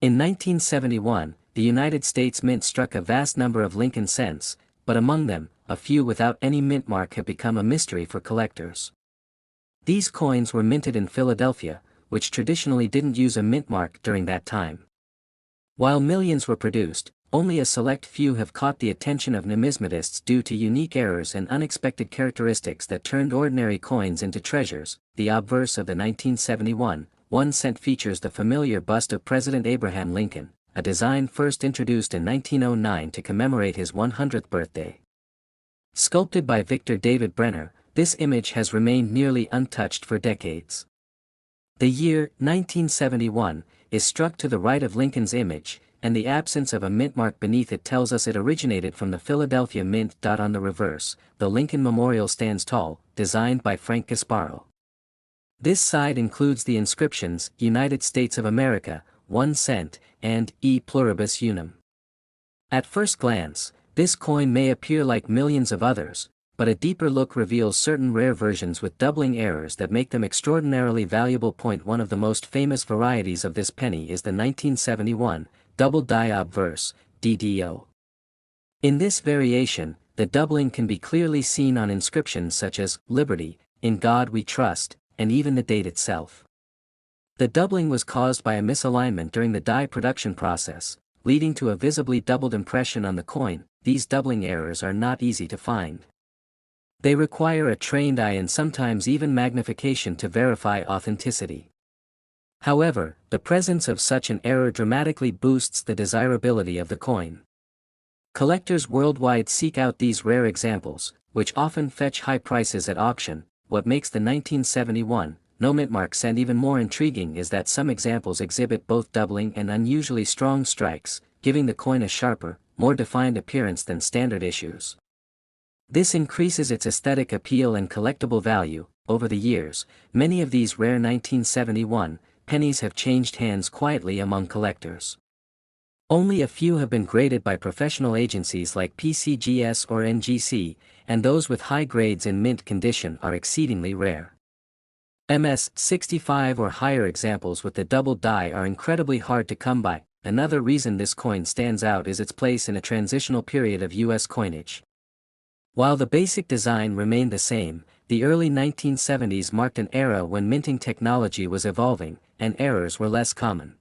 In 1971, the United States Mint struck a vast number of Lincoln cents, but among them, a few without any mint mark have become a mystery for collectors. These coins were minted in Philadelphia, which traditionally didn't use a mint mark during that time. While millions were produced, only a select few have caught the attention of numismatists due to unique errors and unexpected characteristics that turned ordinary coins into treasures. The obverse of the 1971 1-cent features the familiar bust of President Abraham Lincoln, a design first introduced in 1909 to commemorate his 100th birthday. Sculpted by Victor David Brenner, this image has remained nearly untouched for decades. The year 1971 is struck to the right of Lincoln's image, and the absence of a mint mark beneath it tells us it originated from the Philadelphia Mint. On the reverse, the Lincoln Memorial stands tall, designed by Frank Gasparo. This side includes the inscriptions United States of America, 1 cent, and E pluribus unum. At first glance, this coin may appear like millions of others, but a deeper look reveals certain rare versions with doubling errors that make them extraordinarily valuable. One of the most famous varieties of this penny is the 1971 double die obverse, DDO. In this variation, the doubling can be clearly seen on inscriptions such as Liberty, In God We Trust, and even the date itself. The doubling was caused by a misalignment during the die production process, leading to a visibly doubled impression on the coin. These doubling errors are not easy to find. They require a trained eye and sometimes even magnification to verify authenticity. However, the presence of such an error dramatically boosts the desirability of the coin. Collectors worldwide seek out these rare examples, which often fetch high prices at auction. What makes the 1971 no mint mark cent even more intriguing is that some examples exhibit both doubling and unusually strong strikes, giving the coin a sharper, more defined appearance than standard issues. This increases its aesthetic appeal and collectible value. Over the years, many of these rare 1971 pennies have changed hands quietly among collectors. Only a few have been graded by professional agencies like PCGS or NGC, and those with high grades in mint condition are exceedingly rare. MS-65 or higher examples with the double die are incredibly hard to come by. Another reason this coin stands out is its place in a transitional period of U.S. coinage. While the basic design remained the same, the early 1970s marked an era when minting technology was evolving, and errors were less common.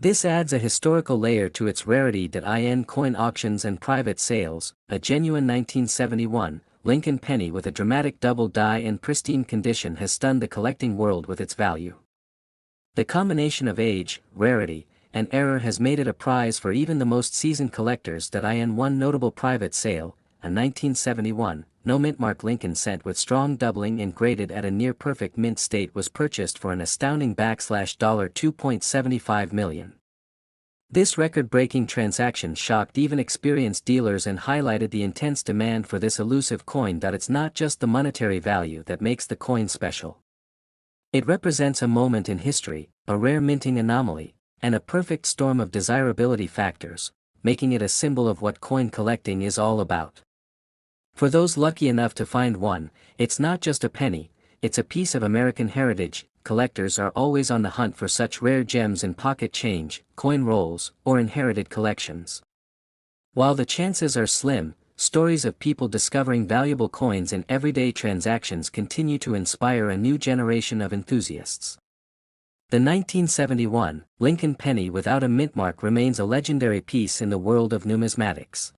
This adds a historical layer to its rarity. In coin auctions and private sales, a genuine 1971 Lincoln penny with a dramatic double die and pristine condition has stunned the collecting world with its value. The combination of age, rarity, and error has made it a prize for even the most seasoned collectors. In one notable private sale, a 1971 no mint mark Lincoln cent with strong doubling and graded at a near perfect mint state was purchased for an astounding $2.75 million. This record-breaking transaction shocked even experienced dealers and highlighted the intense demand for this elusive coin. It's not just the monetary value that makes the coin special. It represents a moment in history, a rare minting anomaly, and a perfect storm of desirability factors, making it a symbol of what coin collecting is all about. For those lucky enough to find one, it's not just a penny, it's a piece of American heritage. Collectors are always on the hunt for such rare gems in pocket change, coin rolls, or inherited collections. While the chances are slim, stories of people discovering valuable coins in everyday transactions continue to inspire a new generation of enthusiasts. The 1971 Lincoln penny without a mint mark remains a legendary piece in the world of numismatics.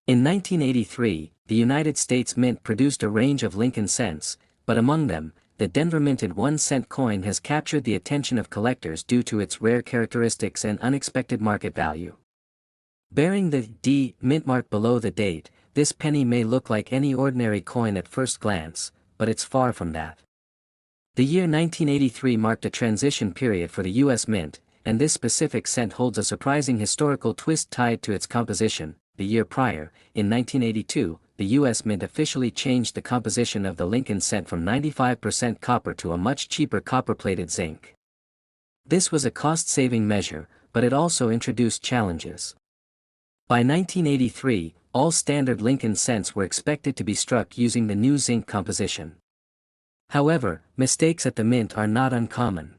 In 1983, the United States Mint produced a range of Lincoln cents, but among them, the Denver-minted 1-cent coin has captured the attention of collectors due to its rare characteristics and unexpected market value. Bearing the D mint mark below the date, this penny may look like any ordinary coin at first glance, but it's far from that. The year 1983 marked a transition period for the U.S. Mint, and this specific cent holds a surprising historical twist tied to its composition. The year prior, in 1982, the U.S. Mint officially changed the composition of the Lincoln cent from 95% copper to a much cheaper copper-plated zinc. This was a cost-saving measure, but it also introduced challenges. By 1983, all standard Lincoln cents were expected to be struck using the new zinc composition. However, mistakes at the mint are not uncommon.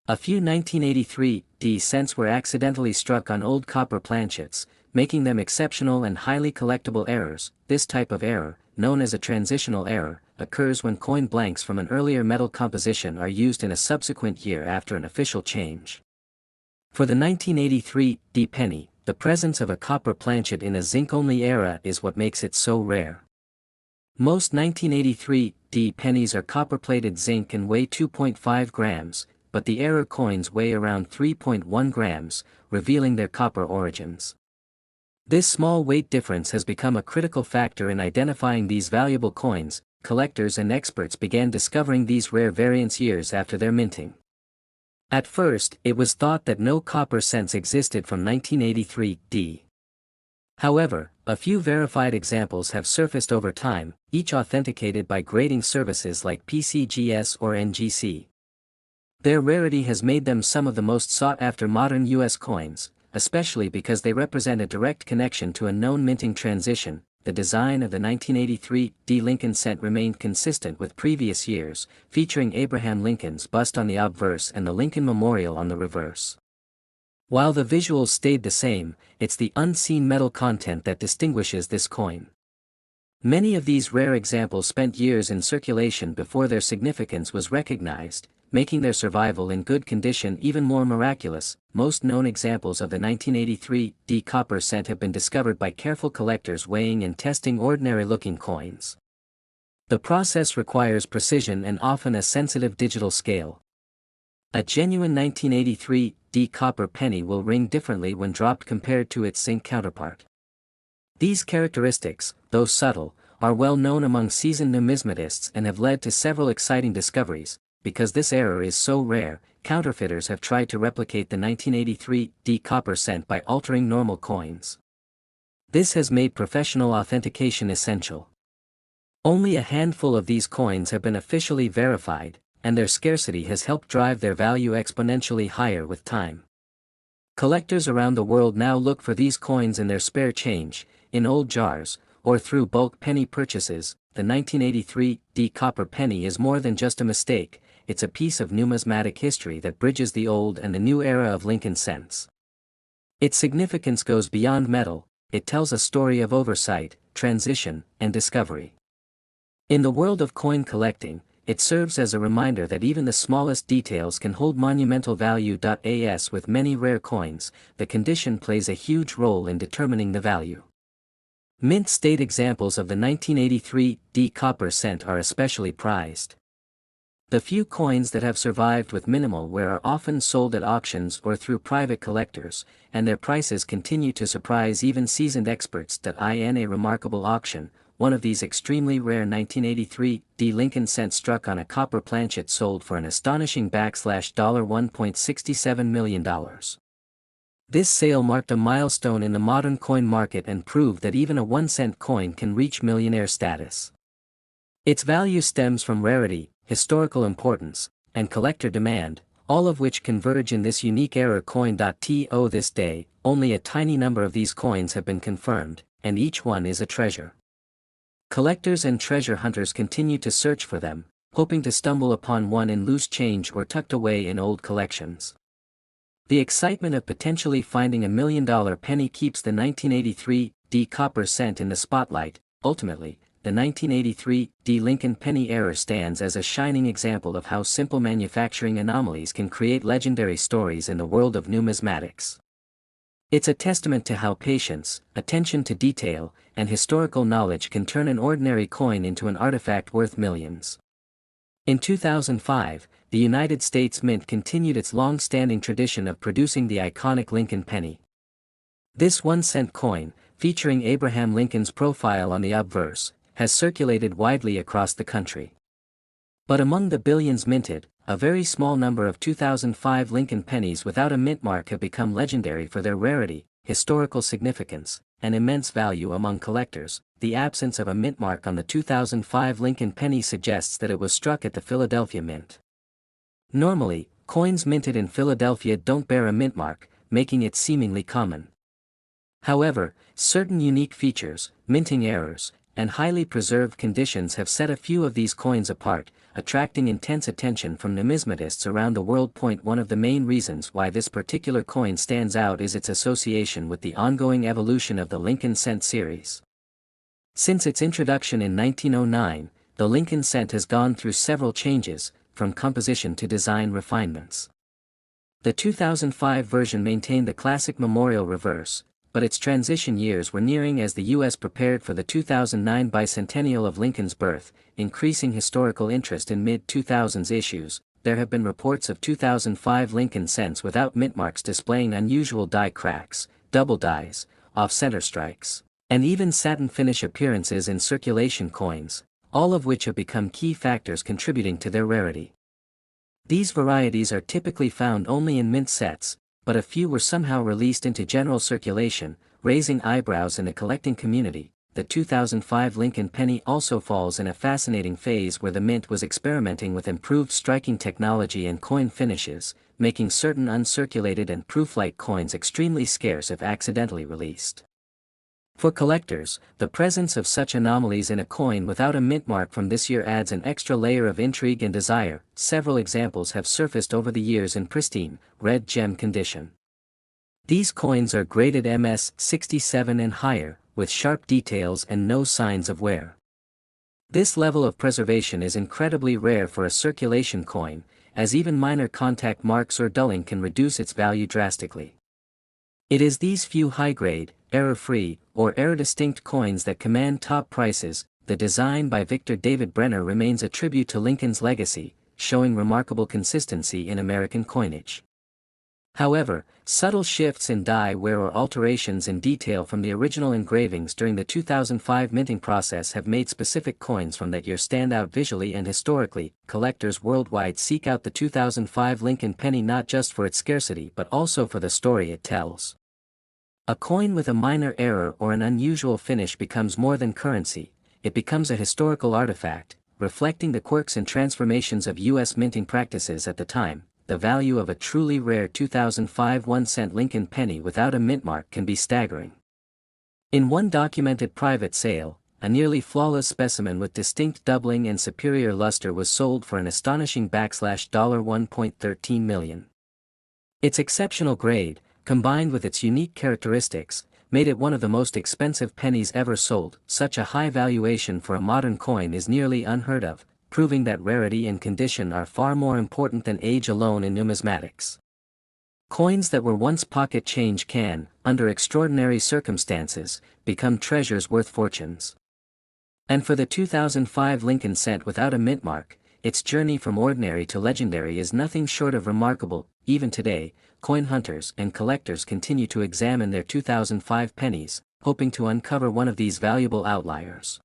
A few 1983 cents were accidentally struck on old copper planchets, making them exceptional and highly collectible errors. This type of error, known as a transitional error, occurs when coin blanks from an earlier metal composition are used in a subsequent year after an official change. For the 1983 penny, the presence of a copper planchet in a zinc-only era is what makes it so rare. Most 1983 pennies are copper-plated zinc and weigh 2.5 grams, but the error coins weigh around 3.1 grams, revealing their copper origins. This small weight difference has become a critical factor in identifying these valuable coins. Collectors and experts began discovering these rare variants years after their minting. At first, it was thought that no copper cents existed from 1983 However, a few verified examples have surfaced over time, each authenticated by grading services like PCGS or NGC. Their rarity has made them some of the most sought-after modern U.S. coins, especially because they represent a direct connection to a known minting transition. The design of the 1983 Lincoln cent remained consistent with previous years, featuring Abraham Lincoln's bust on the obverse and the Lincoln Memorial on the reverse. While the visuals stayed the same, it's the unseen metal content that distinguishes this coin. Many of these rare examples spent years in circulation before their significance was recognized, making their survival in good condition even more miraculous. Most known examples of the 1983 copper cent have been discovered by careful collectors weighing and testing ordinary-looking coins. The process requires precision and often a sensitive digital scale. A genuine 1983 copper penny will ring differently when dropped compared to its zinc counterpart. These characteristics, though subtle, are well known among seasoned numismatists and have led to several exciting discoveries. Because this error is so rare, counterfeiters have tried to replicate the 1983 copper cent by altering normal coins. This has made professional authentication essential. Only a handful of these coins have been officially verified, and their scarcity has helped drive their value exponentially higher with time. Collectors around the world now look for these coins in their spare change, in old jars, or through bulk penny purchases. The 1983 copper penny is more than just a mistake, it's a piece of numismatic history that bridges the old and the new era of Lincoln cents. Its significance goes beyond metal, it tells a story of oversight, transition, and discovery. In the world of coin collecting, it serves as a reminder that even the smallest details can hold monumental value. As with many rare coins, the condition plays a huge role in determining the value. Mint state examples of the 1983 copper cent are especially prized. The few coins that have survived with minimal wear are often sold at auctions or through private collectors, and their prices continue to surprise even seasoned experts. In a remarkable auction, one of these extremely rare 1983 Lincoln cents struck on a copper planchet sold for an astonishing $1.67 million. This sale marked a milestone in the modern coin market and proved that even a 1-cent coin can reach millionaire status. Its value stems from rarity, historical importance, and collector demand, all of which converge in this unique error coin. To this day, only a tiny number of these coins have been confirmed, and each one is a treasure. Collectors and treasure hunters continue to search for them, hoping to stumble upon one in loose change or tucked away in old collections. The excitement of potentially finding a $1 million penny keeps the 1983 copper cent in the spotlight. Ultimately, the 1983 Lincoln penny error stands as a shining example of how simple manufacturing anomalies can create legendary stories in the world of numismatics. It's a testament to how patience, attention to detail, and historical knowledge can turn an ordinary coin into an artifact worth millions. In 2005, the United States Mint continued its long-standing tradition of producing the iconic Lincoln penny. This 1-cent coin, featuring Abraham Lincoln's profile on the obverse, has circulated widely across the country. But among the billions minted, a very small number of 2005 Lincoln pennies without a mint mark have become legendary for their rarity, historical significance, and immense value among collectors. The absence of a mint mark on the 2005 Lincoln penny suggests that it was struck at the Philadelphia Mint. Normally, coins minted in Philadelphia don't bear a mint mark, making it seemingly common. However, certain unique features, minting errors, and highly preserved conditions have set a few of these coins apart. attracting intense attention from numismatists around the world. One of the main reasons why this particular coin stands out is its association with the ongoing evolution of the Lincoln cent series. Since its introduction in 1909, the Lincoln cent has gone through several changes, from composition to design refinements. The 2005 version maintained the classic memorial reverse, but its transition years were nearing as the U.S. prepared for the 2009 bicentennial of Lincoln's birth, increasing historical interest in mid-2000s issues. There have been reports of 2005 Lincoln cents without mint marks displaying unusual die cracks, double dies, off-center strikes, and even satin finish appearances in circulation coins, all of which have become key factors contributing to their rarity. These varieties are typically found only in mint sets, but a few were somehow released into general circulation, raising eyebrows in the collecting community. The 2005 Lincoln penny also falls in a fascinating phase where the mint was experimenting with improved striking technology and coin finishes, making certain uncirculated and proof-like coins extremely scarce if accidentally released. For collectors, the presence of such anomalies in a coin without a mint mark from this year adds an extra layer of intrigue and desire. Several examples have surfaced over the years in pristine, red gem condition. These coins are graded MS 67 and higher, with sharp details and no signs of wear. This level of preservation is incredibly rare for a circulation coin, as even minor contact marks or dulling can reduce its value drastically. It is these few high-grade, error-free, or error-distinct coins that command top prices. The design by Victor David Brenner remains a tribute to Lincoln's legacy, showing remarkable consistency in American coinage. However, subtle shifts in die wear or alterations in detail from the original engravings during the 2005 minting process have made specific coins from that year stand out visually and historically. Collectors worldwide seek out the 2005 Lincoln penny not just for its scarcity but also for the story it tells. A coin with a minor error or an unusual finish becomes more than currency, it becomes a historical artifact, reflecting the quirks and transformations of U.S. minting practices at the time. The value of a truly rare 2005 1-cent Lincoln penny without a mint mark can be staggering. In one documented private sale, a nearly flawless specimen with distinct doubling and superior luster was sold for an astonishing $1.13 million. Its exceptional grade, combined with its unique characteristics, made it one of the most expensive pennies ever sold. Such a high valuation for a modern coin is nearly unheard of, proving that rarity and condition are far more important than age alone in numismatics. Coins that were once pocket change can, under extraordinary circumstances, become treasures worth fortunes. And for the 2005 Lincoln cent without a mint mark, its journey from ordinary to legendary is nothing short of remarkable. Even today, coin hunters and collectors continue to examine their 2005 pennies, hoping to uncover one of these valuable outliers.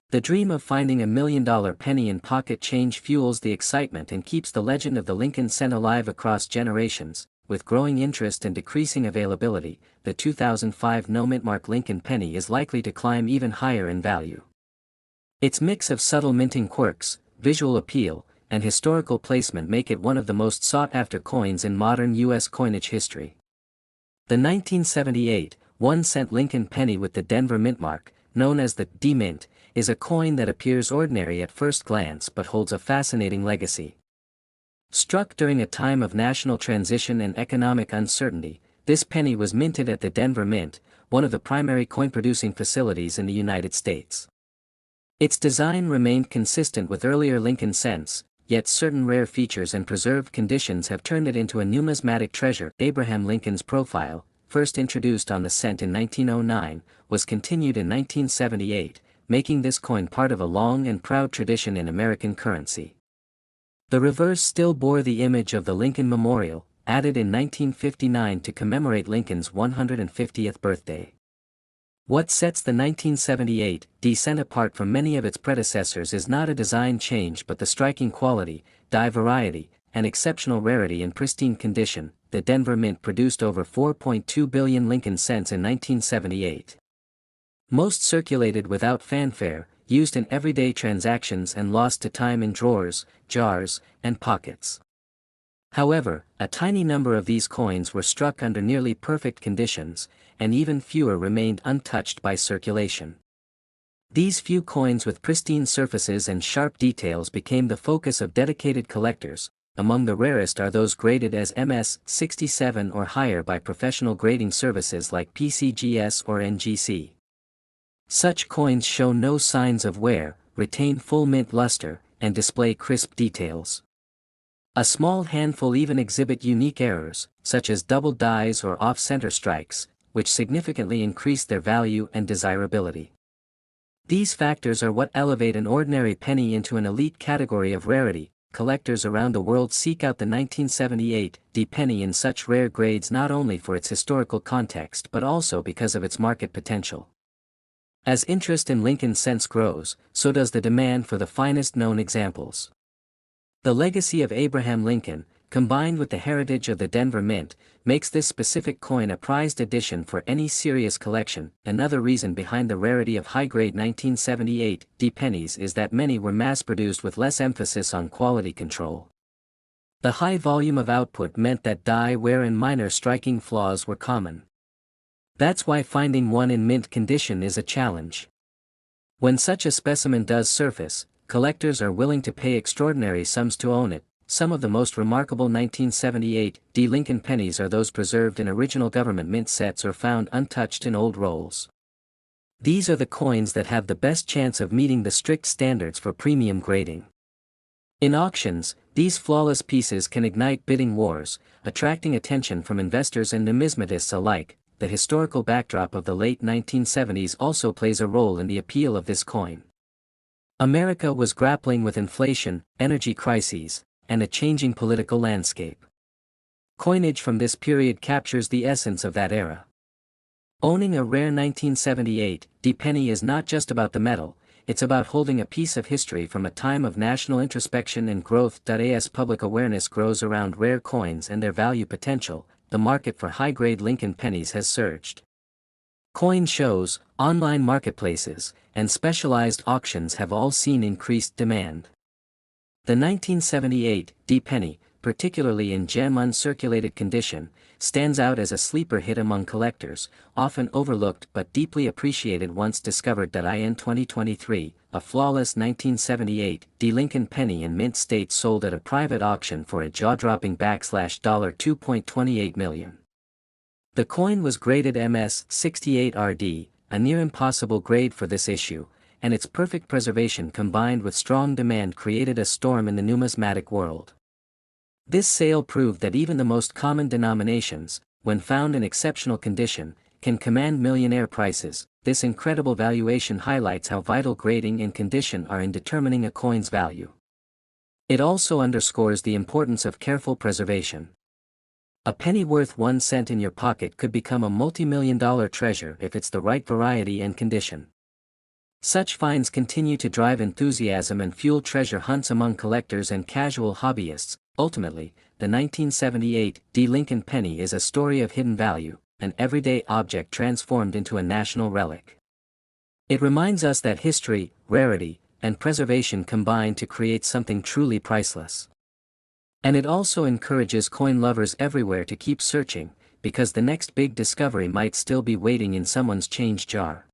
The dream of finding $1 million penny in pocket change fuels the excitement and keeps the legend of the Lincoln cent alive across generations. With growing interest and decreasing availability, the 2005 no mint mark Lincoln penny is likely to climb even higher in value. Its mix of subtle minting quirks, visual appeal, and historical placement make it one of the most sought-after coins in modern U.S. coinage history. The 1978 1-cent Lincoln penny with the Denver mint mark, known as the D-Mint, is a coin that appears ordinary at first glance but holds a fascinating legacy. Struck during a time of national transition and economic uncertainty, this penny was minted at the Denver Mint, one of the primary coin-producing facilities in the United States. Its design remained consistent with earlier Lincoln cents, yet certain rare features and preserved conditions have turned it into a numismatic treasure. Abraham Lincoln's profile, first introduced on the cent in 1909, was continued in 1978, making this coin part of a long and proud tradition in American currency. The reverse still bore the image of the Lincoln Memorial, added in 1959 to commemorate Lincoln's 150th birthday. What sets the 1978 D-Cent apart from many of its predecessors is not a design change but the striking quality, die variety, and exceptional rarity in pristine condition. The Denver Mint produced over 4.2 billion Lincoln cents in 1978. Most circulated without fanfare, used in everyday transactions and lost to time in drawers, jars, and pockets. However, a tiny number of these coins were struck under nearly perfect conditions, and even fewer remained untouched by circulation. These few coins with pristine surfaces and sharp details became the focus of dedicated collectors. Among the rarest are those graded as MS-67 or higher by professional grading services like PCGS or NGC. Such coins show no signs of wear, retain full mint luster, and display crisp details. A small handful even exhibit unique errors, such as double dies or off-center strikes, which significantly increase their value and desirability. These factors are what elevate an ordinary penny into an elite category of rarity. Collectors around the world seek out the 1978 D penny in such rare grades not only for its historical context but also because of its market potential. As interest in Lincoln cents grows, so does the demand for the finest known examples. The legacy of Abraham Lincoln, combined with the heritage of the Denver Mint, makes this specific coin a prized addition for any serious collection. Another reason behind the rarity of high-grade 1978 D pennies is that many were mass-produced with less emphasis on quality control. The high volume of output meant that die wear and minor striking flaws were common. That's why finding one in mint condition is a challenge. When such a specimen does surface, collectors are willing to pay extraordinary sums to own it. Some of the most remarkable 1978 D Lincoln pennies are those preserved in original government mint sets or found untouched in old rolls. These are the coins that have the best chance of meeting the strict standards for premium grading. In auctions, these flawless pieces can ignite bidding wars, attracting attention from investors and numismatists alike. The historical backdrop of the late 1970s also plays a role in the appeal of this coin. America was grappling with inflation, energy crises, and a changing political landscape. Coinage from this period captures the essence of that era. Owning a rare 1978 D penny is not just about the metal, it's about holding a piece of history from a time of national introspection and growth. As public awareness grows around rare coins and their value potential, the market for high-grade Lincoln pennies has surged. Coin shows, online marketplaces, and specialized auctions have all seen increased demand. The 1978 D penny, particularly in gem-uncirculated condition, stands out as a sleeper hit among collectors, often overlooked but deeply appreciated once discovered. In 2023, a flawless 1978 D Lincoln penny in mint state sold at a private auction for a jaw-dropping $2.28 million. The coin was graded MS-68RD, a near-impossible grade for this issue, and its perfect preservation combined with strong demand created a storm in the numismatic world. This sale proved that even the most common denominations, when found in exceptional condition, can command millionaire prices. This incredible valuation highlights how vital grading and condition are in determining a coin's value. It also underscores the importance of careful preservation. A penny worth 1 cent in your pocket could become a multi-million-dollar treasure if it's the right variety and condition. Such finds continue to drive enthusiasm and fuel treasure hunts among collectors and casual hobbyists. Ultimately, the 1978 D Lincoln penny is a story of hidden value, an everyday object transformed into a national relic. It reminds us that history, rarity, and preservation combine to create something truly priceless. And it also encourages coin lovers everywhere to keep searching, because the next big discovery might still be waiting in someone's change jar.